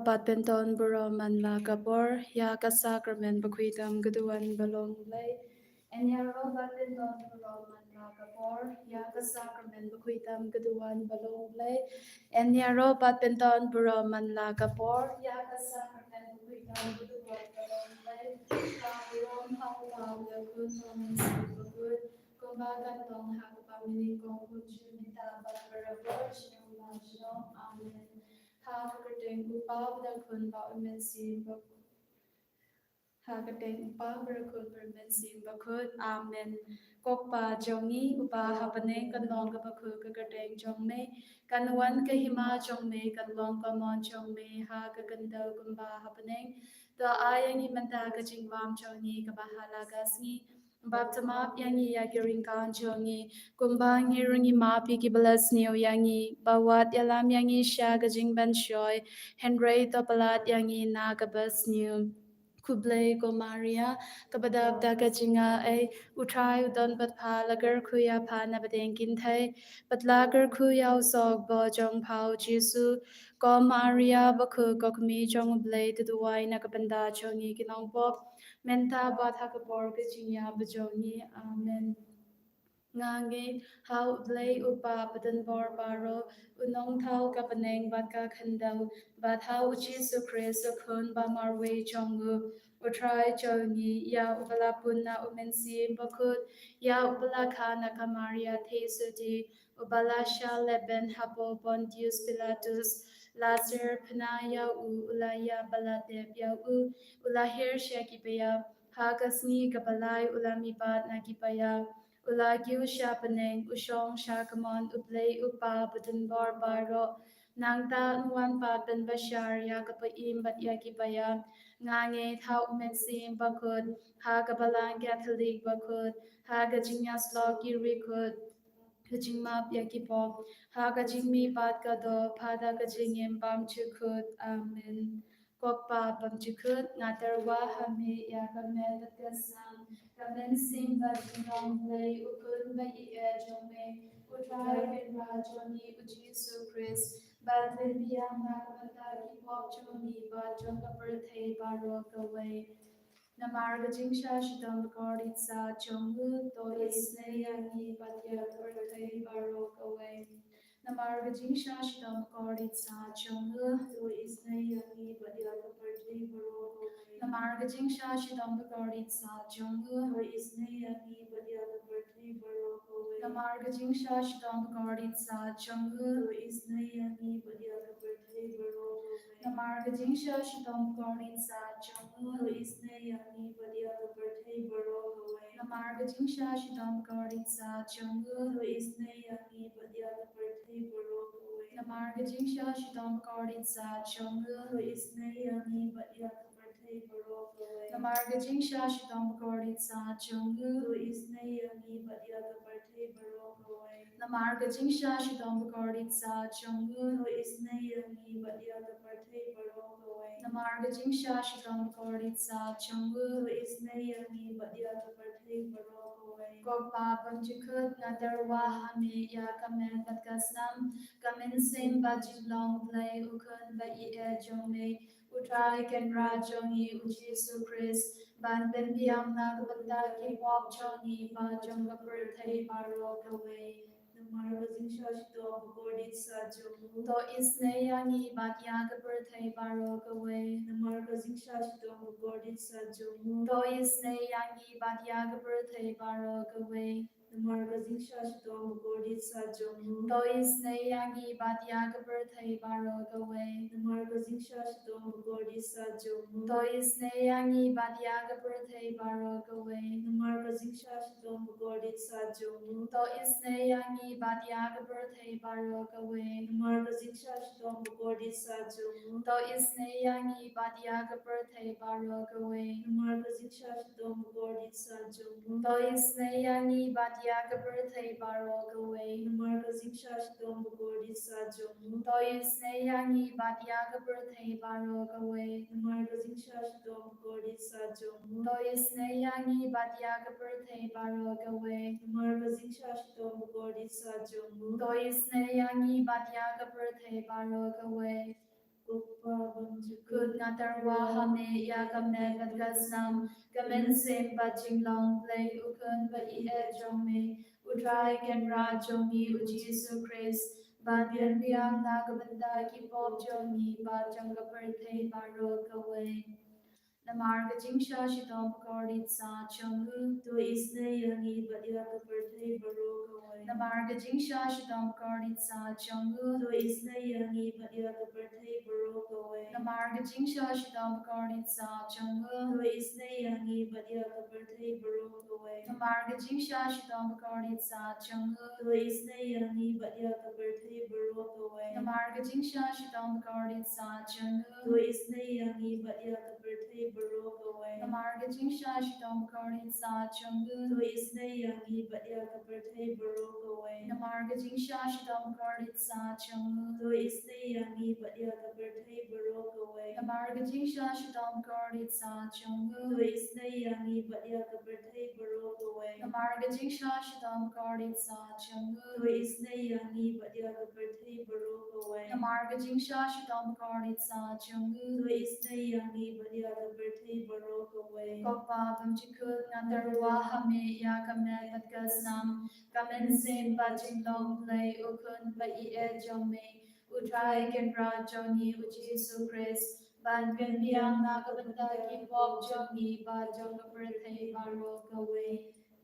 Pat penton buro man la kapor ya ka sacrament bakwitam gaduan balong lay and ya ro pat penton buro man la kapor ya ka sacrament bakwitam gaduan balong lay and ya ro pat penton buro man la kapor ya ka sacrament bakwitam gaduan balong lay ka rom ha pa ya kun tong sin bakut kumbaga tong ha pa mini kong kun chimita ba barabar shalom amen Hakadeng upah kun ba umensi Hakadeng upah kun bermensi bakut amen kokpa jongi upah hapane kanlong ka bakut kakadeng jongme kanwan ka hima jongme kanlong ka mon jongme ha kakandal kumba hapane to ayang himanta ka jingwam jongi ka bahala gasni Baptama yangi yagiring kan jongi kumbang hirungi mapi ki balas niyo yangi bawat yalam yangi sya gajing ban shoy Henry topalat yangi na kabas niyo Kublai ko Maria kabadab da gajinga ay utray udon pat pha lagar khuya pha na badeng kin thai pat lagar khuya usog bo jong phao jisu ko Maria bakhu ko kmi jong blai tu duwai na kabanda chongi kinong pop menta ba tha ka por gajinya bajongi amen ngangi hau blai upa padan bor baro unong thau ka paneng bat ka khandau bat hau Jesus Christ khun ba marwe chongu utrai chongi ya upala punna umensi bakut ya upala khana kamaria thesuti ubala sha leben hapo Pontius Pilatus Lazar Panaya ulaya baladeb ya ulahir shakipaya hagasni kapalai ulami bat nakipaya Ulagiu shapaneng usong shakamon uplay upa butun bar baro nangta nuan pa ben bashar ya kapa im bat ya kipaya ngange thau mensim bakut ha kapalang Catholic bakut ha gajinya slogi rikut Kajingmap yakipok ha kajingmi pat kado pada kajingem pam chukut amen kokpa pam chukut ngaterwa hame ya kamel kasam kamen sim ba jingong play ukun ba i jome utrai ben ra joni ujisu Chris ban ben biang na kamata kipok joni ba jong kaperte baro kawai Namarga jingsha shidam bakardit sa chongu to isne yangi patya kabartai barok away. Namarga jingsha shidam bakardit sa chongu to isne yangi patya kabartai barok away. Namarga jingsha shidam bakardit sa chongu to isne yangi patya kabartai barok away. Namarga jingsha shidam bakardit sa chongu to isne yangi patya kabartai barok away. Namarga jingsha shidam bakardit sa chongu to isne yangi patya kabartai barok away. Namarga jingsha shidam bakardit sa chongu to isne yangi patya kabartai barok away. Namarga jingsha shidam bakardit sa chongu to isne yangi patya kabartai barok away. Namarga jingsha shidam bakardit sa chongu to isne yangi patya kabartai barok away. Namarga jingsha shidam bakardit sa chongu to isne yangi patya kabartai barok away. Namarga jingsha shidam bakardit sa chongu to isne yangi patya kabartai barok away. Kokpa panchikut nadarwa hame ya kamen patkasnam kamen sim bajinglong play ukun ba i jome utrai kenra jongi ujisu Chris ban ben biang na kapanda ki wap jongi ba jonga perthai barok away. Namarga jingsha shidam bakardit sa chongu to isne yangi batya kaperthai barok away. Namarga jingsha shidam bakardit sa chongu to isne yangi batya kaperthai barok away. Namarga jingsha shidam bakardit sa chongu to isne yangi batya kaperthai barok away. Namarga jingsha shidam bakardit sa chongu to isne yangi batya kaperthai barok away. Namarga jingsha shidam bakardit sa chongu to isne yangi batya kaperthai barok away. Namarga jingsha shidam bakardit sa chongu to isne yangi batya kaperthai barok away. Namarga jingsha shidam bakardit sa chongu to isne yangi batya kaperthai barok away. Namarga jingsha shidam bakardit sa chongu to isne yangi batya kaperthai barok away. Namarga jingsha shidam bakardit sa chongu to isne yangi batya kaperthai barok away. Namarga jingsha shidam bakardit sa chongu to isne yangi batya kaperthai barok away. Kut ngatarwa hame ya kame badgasnam kamen sem baching long play ukun ba I e jome utrai ken ra jomi u Jesus Christ ban bian biang na gabanda ki pop jomi ba janga perthei baro kawe Namarga jingsha shidom pakardit sa chungu to isne yangi badya ka perthei baro kawe Namarga jingsha shidom pakardit sa chungu to isne yangi badya ka perthei baro kawe Namarga jingsha shidom pakardit sa chungu to isne yangi badya ka perthei baro kawe Namarga jingsha shidom pakardit sa chungu to isne yangi badya ka perthei baro kawe Namarga jingsha shidom pakardit sa chungu to isne yangi badya ka perthei baro kawe Namarga jingsha shidom pakardit sa chungu to isne yangi badya ka perthei baro kawe Namarga jingsha shidom pakardit sa chungu to isne yangi badya ka perthei baro kawe Namarga jingsha shidom pakardit sa chungu to isne yangi badya ka perthei baro kawe Namarga jingsha shidom pakardit sa chungu to isne yangi badya ka perthei baro kawe Namarga jingsha shidom pakardit sa chungu to isne yangi badya ka perthei baro kawe Kopa bamchikut ngatarwa hame ya kame badgasnam kamen sem baching long play ukun ba I e jome utrai ken ra jomi u Jesus Christ ban pen biang na gabanda ki pop jomi ba janga perthei baro kawe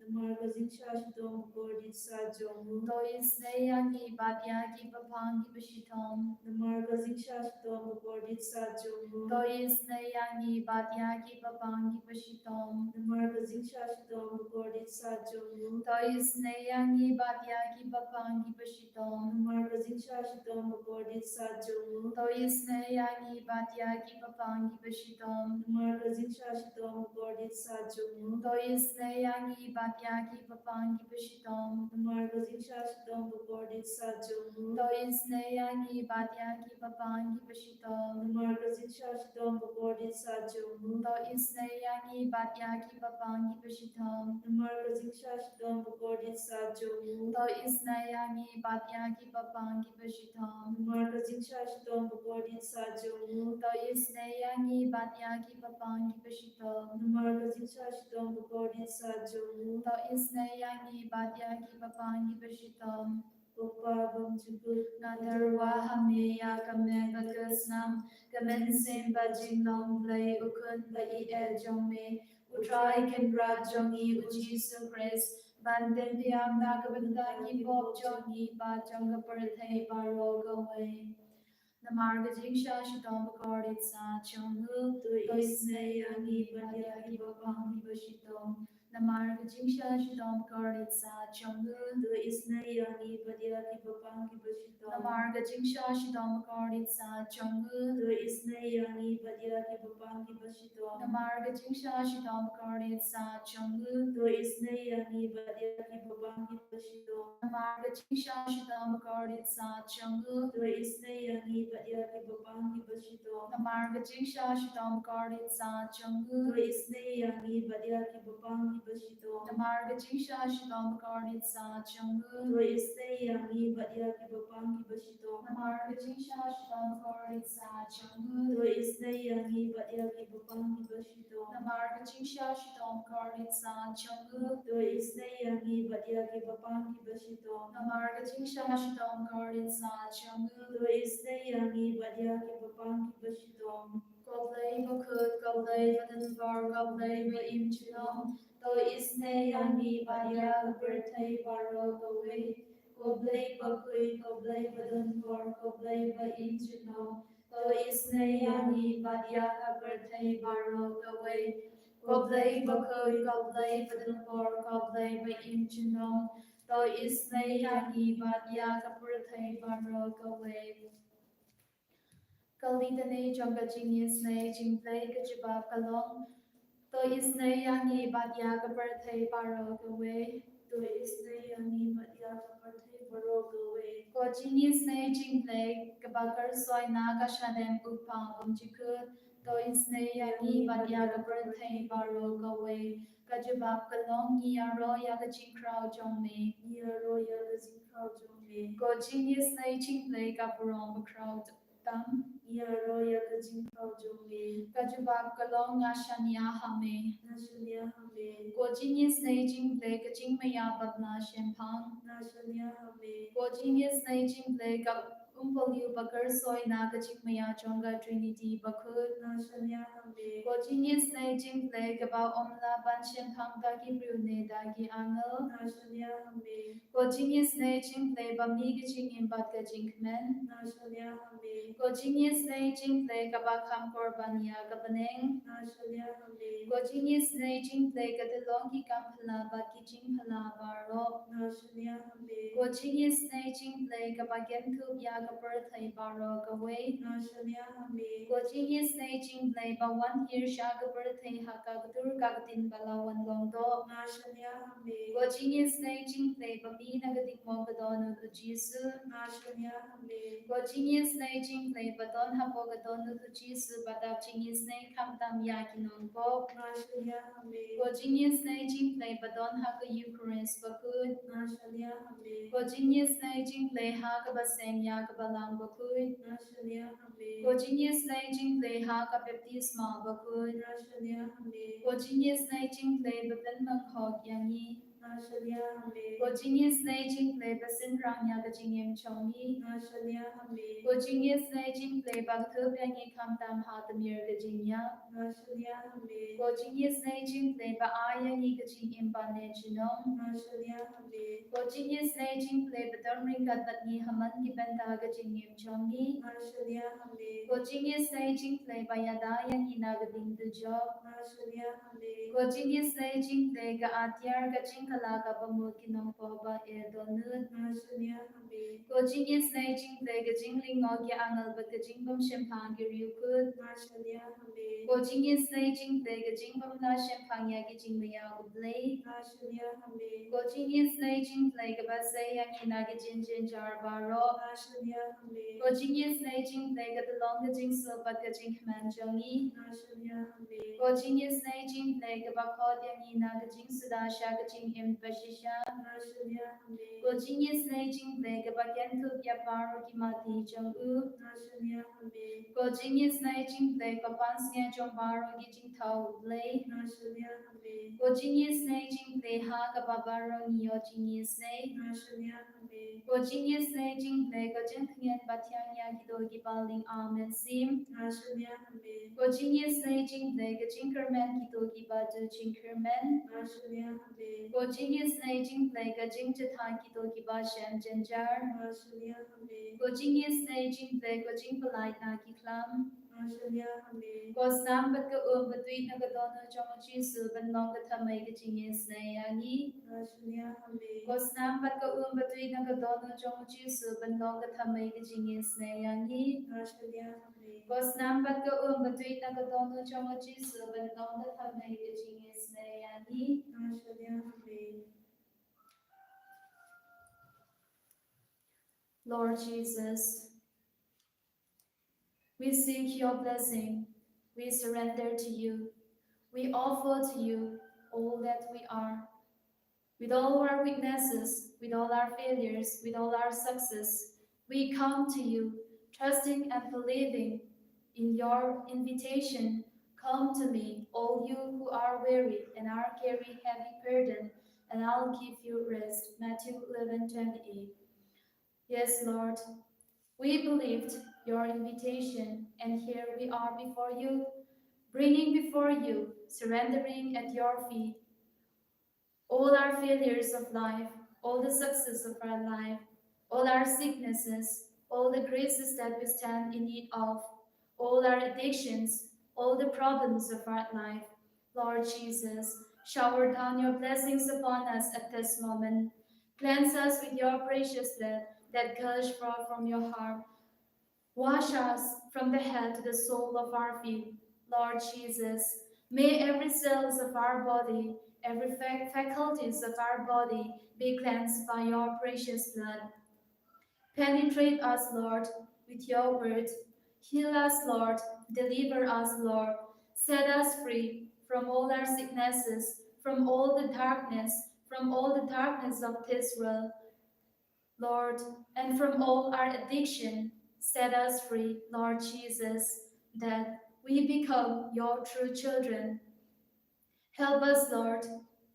Namarga jingsha shidom pakardit sa chungu to isne yangi badya ki papang ki bashitom Namarga jingsha shidom pakardit sa chungu to isne yangi badya ki papang ki bashitom Namarga jingsha shidom pakardit sa chungu to isne yangi badya ki papang ki bashitom Namarga jingsha shidom pakardit sa chungu to isne yangi badya ki papang ki bashitom Namarga jingsha shidom pakardit sa chungu to isne yangi badya ki papang ki bashitom Namarga jingsha shidom pakardit sa chungu to isne yangi badya ki papang ki bashitom Namarga jingsha shidom pakardit sa chungu to isne yangi badya ki papang ki bashitom Namarga jingsha shidom pakardit sa chungu to isne yangi badya ki papang ki bashitom Namarga jingsha shidom pakardit sa chungu to isne yangi badya ki papang ki bashitom Namarga jingsha shidom pakardit sa chungu to isne yangi badya ki papang ki bashitom Upabam jubut nadarwa hame ya kame badgasnam kamen sem bajing long play ukun ba I e jome utrai ken ra jongi u Jesus Christ ban den diam na gabanda ki pop jongi ba janga perthei baro kawe Namarga jingsha shidom pakardit sa chungu to isne yangi badya ki papang ki bashitom Namarga jingsha shidom pakardit sa chungu to isne yangi badya ki papang ki bashitom Namarga jingsha shidom pakardit sa chungu to isne yangi badya ki papang ki bashitom Namarga jingsha shidom pakardit sa chungu to isne yangi badya ki papang ki bashitom Namarga jingsha shidom pakardit sa chungu to isne yangi badya ki papang ki bashitom Namarga jingsha shidom pakardit sa chungu to isne yangi badya ki papang ki bashitom Namarga jingsha shidom pakardit sa chungu to isne yangi badya ki papang ki bashitom Namarga jingsha shidom pakardit sa chungu to isne yangi badya ki papang ki bashitom Namarga jingsha shidom pakardit sa chungu to isne yangi badya ki papang ki bashitom Namarga jingsha shidom pakardit sa chungu to isne yangi badya ki papang ki bashitom Koblay bakut koblay badan var koblay ba imchinom to isne yangi badya ka perthei baro kawe Koblay bakui koblay badan var koblay ba imchinom to isne yangi badya ka perthei baro kawe Koblay bakui koblay badan var koblay ba imchinom to isne yangi badya ka perthei baro kawe Kalidane jonga jingisne jingplay kajibab kalong to isne yangi badya ka perthei baro kawe to isne yangi badya ka perthei baro kawe ko jingisne jingplay kabakar soy na ka shadem upa bumjikut to isne yangi badya ka perthei baro kawe kajibab kalong yaro ya ka jingkrao jongme yaro ya ka jingkrao jongme ko jingisne jingplay ka prong crowd tam yaro ya kajing kau jome kajubab kalong ngashania hame nashania hame gojingis neijing ble kajing maya babna shempang nashania hame gojingis neijing ble ka umpolyu bakar soy na kajing maya chonga trinity bakut nashania hame gojingis neijing ble kaba omla ban shempang da ki brune da ki angel nashania hame gojingis neijing ble bami kajing imbat kajing men nashania hame gojingis neijing ble kaba kam korbania kabaneng nashania hame gojingis neijing ble kadalong ki Kamphylla bat ki jingphala baro nashania hame gojingis neijing ble kaba gentu ya kapar thai baro kawe nashania hame gojingis neijing ble bawan hir sha kapar thai haka kutur kakatin balawan longdo nashania hame gojingis neijing ble bami nagadik mo kadon utu jisu nashania hame gojingis neijing ble badon hapo kadon utu jisu badap jingis nei kamtam ya kinongpo nashania hame gojingis neijing ble badon haka Eucharist bakut nashania hame gojingis neijing ble haka baseng ya kabalang bakut nashania hame gojingis neijing ble haka baptisma bakut nashania hame gojingis neijing ble baben manghok yangi nashania hame gojingis neijing ble basin rang ya gajingem chongi nashania hame gojingis neijing ble bagthu byangi kamtam hatamir gajingya nashania hame gojingis neijing ble ba ayangi gajing imbane chinong nashania hame gojingis neijing ble badamring katni haman ki benda gajingem chongi nashania hame gojingis neijing ble ba yada yangi nagading dujo nashania hame gojingis neijing ble ga atyar gajing kala ka bamu kinong poba edonut nashania hame gojingis neijing ble gajing lingo ki angal ba gajing bam shempang ki ryukut nashania hame gojingis neijing ble gajing bam la shempang ya gajing maya uble nashania hame gojingis neijing ble ga ba se yang ina gajing jin jar baro nashania hame gojingis neijing ble ga long gajing so ba gajing man jongi nashania hame gojingis neijing ble ga ba khod yang ina gajing suda sha gajing im bashisha nashania hame gojingis neijing ble ga ba gentu ya paro ki mati jong u nashania hame gojingis neijing ble ga pans nge jong baro gi jing thau ble nashania hame gojingis neijing ble ha ga ba baro nyo jingis nei nashania hame gojingis neijing ble ga jing thien batyang ya gi do gi baling amen sim nashania hame gojingis neijing ble ga jing kermen ki do gi ba du jing kermen nashania hame gojingis neijing ble ga jing chatha ki do gi ba shem jenjar nashania hame gojingis neijing ble ga jing palai na ki klam nashania hame gosnam bat ka batui na ga don chong chi su ban long ga thamai ga jingis nei ani nashania hame gosnam bat ka batui na ga don chong chi su ban long ga thamai ga jingis nei ani nashania hame gosnam bat ka batui na ga don chong chi su ban long ga thamai ga jingis nei ani nashania hame. Lord Jesus, we seek your blessing. We surrender to you. We offer to you all that we are. With all our weaknesses, with all our failures, with all our success, we come to you, trusting and believing in your invitation. Come to me, all you who are weary and are carrying heavy burden, and I'll give you rest. Matthew 11:28. Yes, Lord, we believed your invitation, and here we are before you, bringing before you, surrendering at your feet, all our failures of life, all the success of our life, all our sicknesses, all the graces that we stand in need of, all our addictions, all the problems of our life. Lord Jesus, shower down your blessings upon us at this moment. Cleanse us with your precious blood that gush forth from your heart. Wash us from the head to the sole of our feet, Lord Jesus. May every cells of our body, every faculties of our body be cleansed by your precious blood. Penetrate us, Lord, with your word. Heal us, Lord. Deliver us, Lord. Set us free from all our sicknesses, from all the darkness of this world, Lord, and from all our addiction, Set us free, Lord Jesus, that we become your true children. Help us, Lord,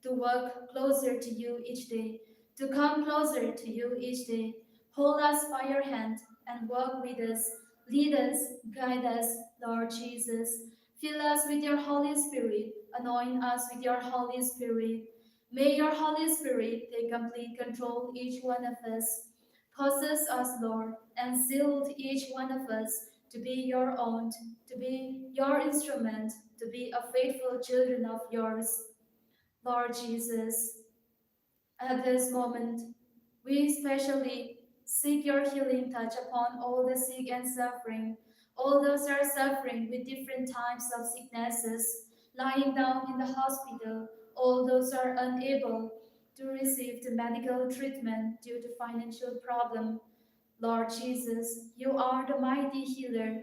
to walk closer to you each day, to come closer to you each day. Hold us by your hand and walk with us. Lead us, guide us, Lord Jesus. Fill us with your Holy Spirit. Anoint us with your Holy Spirit. May your Holy Spirit take complete control each one of us. Possess us, Lord, and seal each one of us to be your own, to be your instrument, to be a faithful children of yours. Lord Jesus, at this moment, we especially seek your healing touch upon all the sick and suffering, all those who are suffering with different types of sicknesses, lying down in the hospital, all those who are unable to receive the medical treatment due to financial problem. Lord Jesus, you are the mighty healer.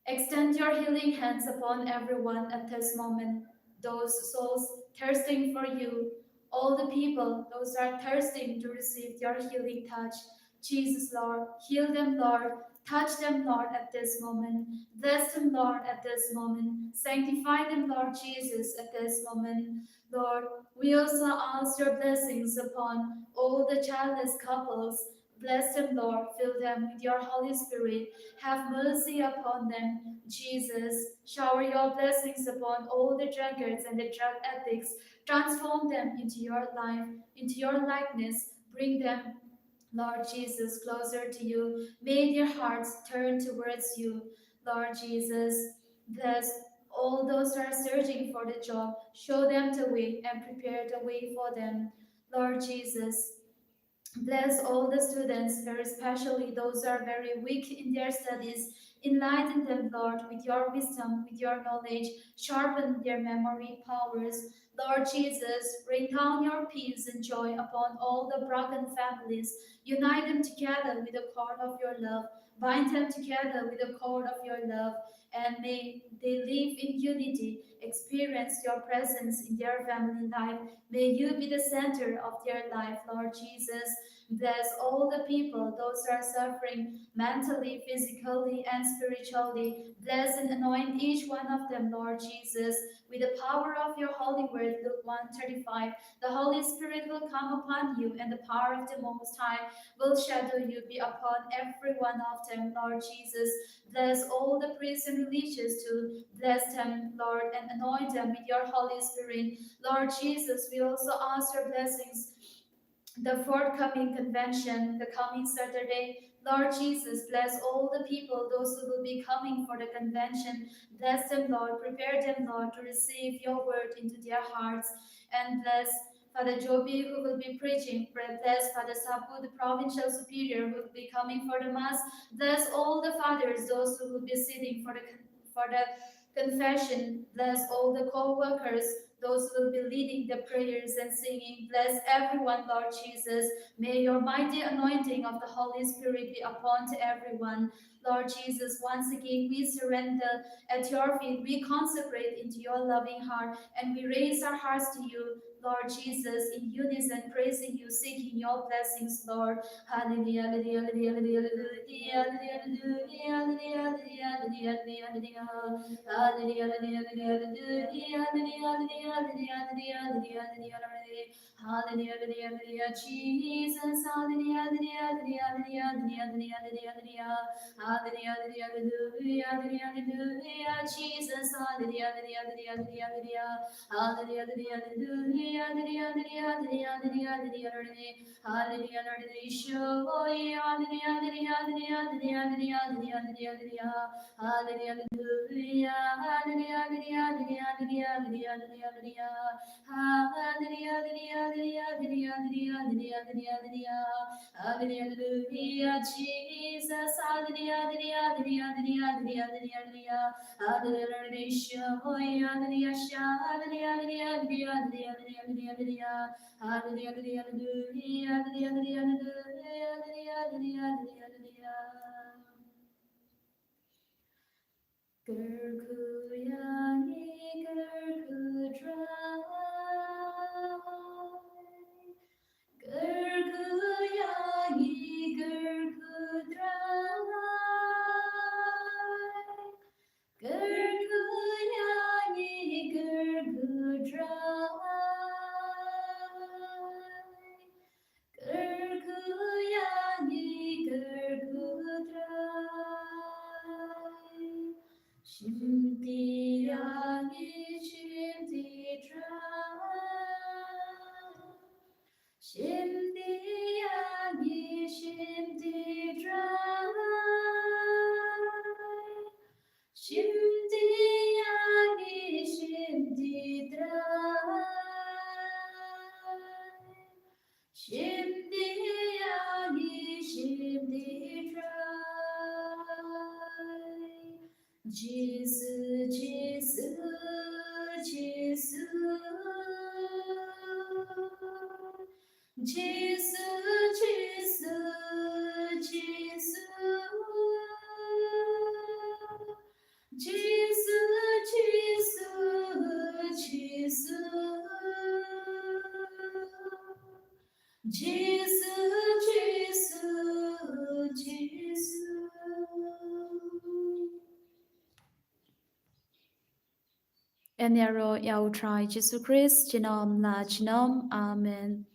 Extend your healing hands upon everyone at this moment. Those souls thirsting for you, all the people, those are thirsting to receive your healing touch. Jesus, Lord, heal them, Lord. Touch them, Lord, at this moment. Bless them, Lord, at this moment. Sanctify them, Lord Jesus, at this moment. Lord, we also ask your blessings upon all the childless couples. Bless them, Lord. Fill them with your Holy Spirit. Have mercy upon them, Jesus. Shower your blessings upon all the drunkards and the drug addicts. Transform them into your life, into your likeness. Bring them, Lord Jesus, closer to you. May their hearts turn towards you, Lord Jesus. Bless all those who are searching for the job. Show them the way and prepare the way for them, Lord Jesus. Bless all the students, very especially those who are very weak in their studies. Enlighten them, Lord, with your wisdom, with your knowledge. Sharpen their memory powers. Lord Jesus, rain down your peace and joy upon all the broken families. Unite them together with the cord of your love. Bind them together with the cord of your love. And may they live in unity, experience your presence in their family life. May you be the center of their life, Lord Jesus. Bless all the people, those who are suffering mentally, physically, and spiritually. Bless and anoint each one of them, Lord Jesus, with the power of your holy word, Luke 1:35. The Holy Spirit will come upon you, and the power of the Most High will shadow you, be upon every one of them, Lord Jesus. Bless all the priests and religious too. Bless them, Lord, and anoint them with your Holy Spirit. Lord Jesus, we also ask your blessings the forthcoming convention, the coming Saturday. Lord Jesus, bless all the people, those who will be coming for the convention. Bless them, Lord. Prepare them, Lord, to receive your word into their hearts. And bless Father Joby, who will be preaching. Bless Father Sapu, the provincial superior, who will be coming for the Mass. Bless all the fathers, those who will be sitting for the confession. Bless all the co-workers, those who will be leading the prayers and singing. Bless everyone, Lord Jesus. May your mighty anointing of the Holy Spirit be upon to everyone. Lord Jesus, once again we surrender at your feet. We consecrate into your loving heart and we raise our hearts to you, Lord Jesus, in unison, praising you, seeking your blessings, Lord. Hallelujah, hallelujah, hallelujah, hallelujah, hallelujah, hallelujah, hallelujah, hallelujah, hallelujah, Jesus, hallelujah, hallelujah, Jesus, hallelujah, hallelujah, Jesus, Gerkuyangi gerkudrai, gerkuyangi gerkudrai, Jesus, Jesus, Jesus, Jesus, Jesus, Jesus, Jesus, Jesus, Jesus, Jesus, Jesus. En ero yau trai Jesus Christ, genom la genom, Amen.